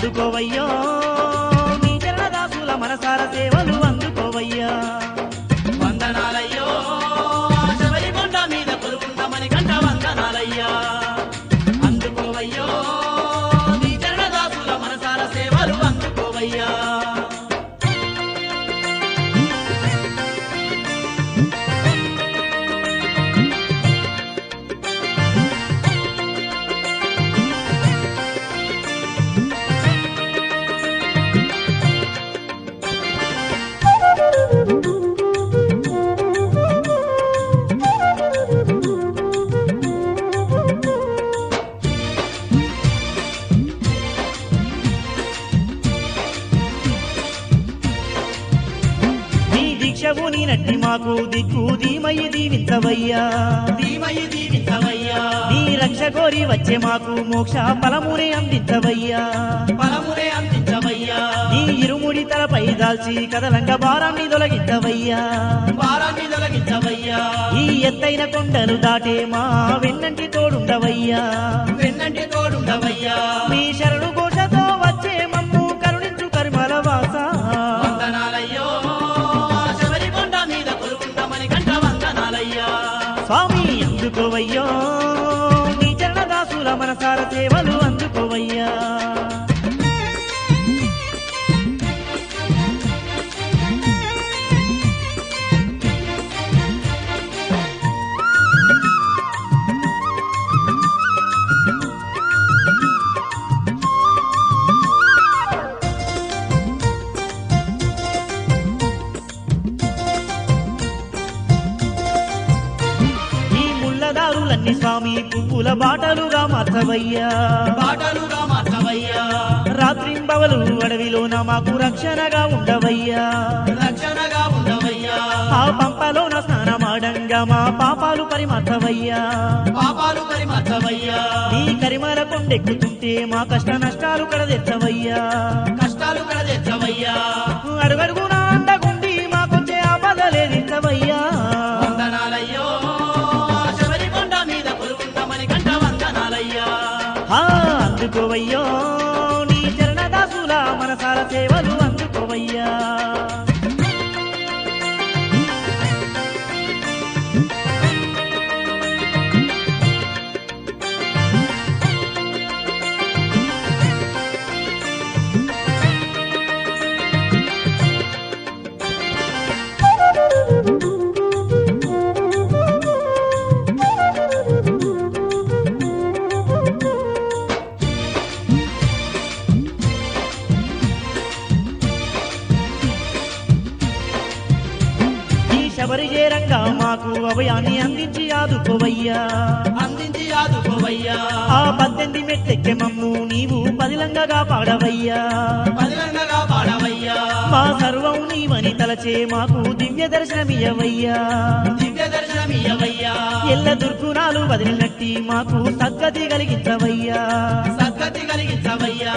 అందుకోవయ్యో నీ చరణదాసుల మనసార సేవలు అందుకోవయ్యా వందనాలయ్యో శబరికొండ మీద కొలువున్న మణికంఠ వందనాలయ్యా అందుకోవయ్యో నీ చరణదాసుల మనసార సేవలు అందుకోవయ్యా దీక్షవుని నట్టి మాకు దిక్కు ధీమయ్యి దీవించవయ్యా ధీమయ్యి దీవించవయ్యా నీ రక్ష కోరి వచ్చే మాకు మోక్ష ఫలమునే అందించవయ్యా ఫలమునే అందించవయ్యా నీ ఇరుముడి తలపై దాల్చి కదలంగ భారాన్ని తొలగించవయ్యా భారాన్ని తొలగించవయ్యా ఈ ఎత్తైన కొండలు దాటే మా వెన్నంటి తోడుండవయ్యా వెన్నంటి తోడుండవయ్యా నీ శరణు ఘోషతో వచ్చే మమ్ము కరుణించు కరిమల వాస వందనాలయ్యో శబరికొండ మీద కొలువున్న మణికంఠ వందనాలయ్యా స్వామి అందుకోవయ్యో నీ చరణదాసుల మనసార సేవలు అందుకోవయ్యా దారులన్నీ స్వామి పువ్వుల బాటలుగా మార్చవయ్యా బాటలుగా మార్చవయ్యా రాత్రింబవలు అడవిలోన మాకు రక్షణగా ఉండవయ్యా రక్షణగా ఉండవయ్యా ఆ పంపలోన స్నానమాడంగా మా పాపాలు పరిమర్చవయ్యా పాపాలు పరిమర్చవయ్యా నీ కరిమల కొండెక్కుతుంటే మా కష్ట నష్టాలు కడదెచ్చవయ్యా కష్టాలు కడదెచ్చవయ్యా అడుగడుగున అండగుండి మాకొచ్చే ఆపదలేదించవయ్యా వందనాలయ్యో శబరికొండ మీద కొలువున్న మణికంఠ వందనాలయ్యా అందుకోవయ్యో నీ చరణదాసుల మనసాల సేవలు అందుకోవయ్యా శబరి చేరంగా మాకు అభయాన్ని అందించి ఆదుకోవయ్యా అందించి ఆదుకోవయ్యా ఆ 18 మెట్టెక్కె మమ్ము నీవు పదిలంగగా పాడవయ్యా పదిలంగగా పాడవయ్యా మా సర్వం నీవని తలచే మాకు దివ్య దర్శనమియ్యవయ్యా దివ్య దర్శనమియ్యవయ్యా ఎల్ల దుర్గుణాలు వదిలినట్టి మాకు సద్గతి కలిగించవయ్యా సద్గతి కలిగించవయ్యా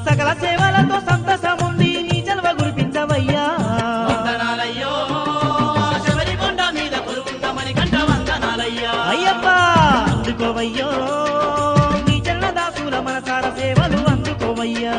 సకల సేవలతో సంతసముంది నీ జల్వ గురిపించవయ్యా వందనాలయ్యో శబరికొండ మీద కొలువున్న మణికంఠ వందనాలయ్యా అయ్యప్ప అందుకోవయ్యో నీ చరణదాసుల మనసార సేవలు అందుకోవయ్యా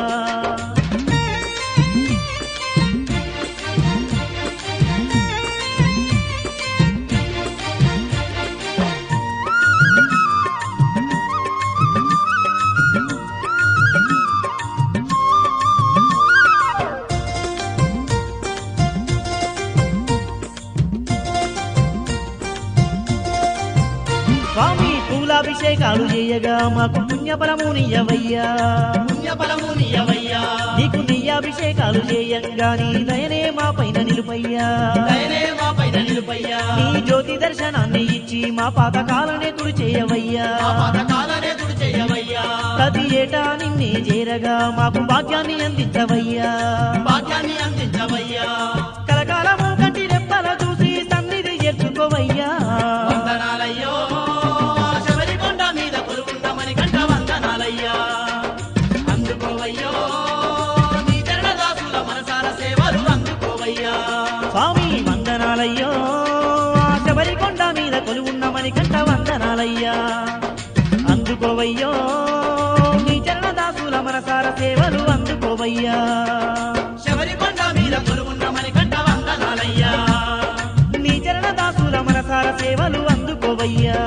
స్వామి పూలాభిషేకాలు చేయగా మాకు పుణ్యఫలమునియ్యవయ్యా పుణ్యఫలమునియ్యవయ్యా నీకు నెయ్యాభిషేకాలు చేయంగా నీ దయనే మా పైన నిలుపయ్యా దయనే మా పైన నిలుపయ్యా నీ జ్యోతి దర్శనాన్ని ఇచ్చి మా పాతకాలనే తుడి చేయవయ్యా మా పాతకాలనే తుడి చేయవయ్యా ప్రతి ఏటా నిన్నే చేరగా మాకు భాగ్యాన్ని అందించవయ్యా భాగ్యాన్ని అందించవయ్యా కలకాలము కంటి రెప్పల చూసి సన్నిధి చేర్చుకోవయ్యా వందనాలయ్యో శబరికొండ మీద కొలువున్న మణికంఠ వందనాలయ్యా అందుకోవయ్యో నీ చరణదాసుల మనసార సేవలు అందుకోవయ్యా స్వామి వందనాలయ్యో శబరికొండ మీద కొలువున్న మణికంఠ వందనాలయ్యా అందుకోవయ్యో నీ చరణదాసుల మన మనసార సేవలు అందుకోవయ్యా శబరికొండ మీద కొలువున్న మణికంఠ వందనాలయ్యా నీ చరణ దాసుల మనసార సేవలు అందుకోవయ్యా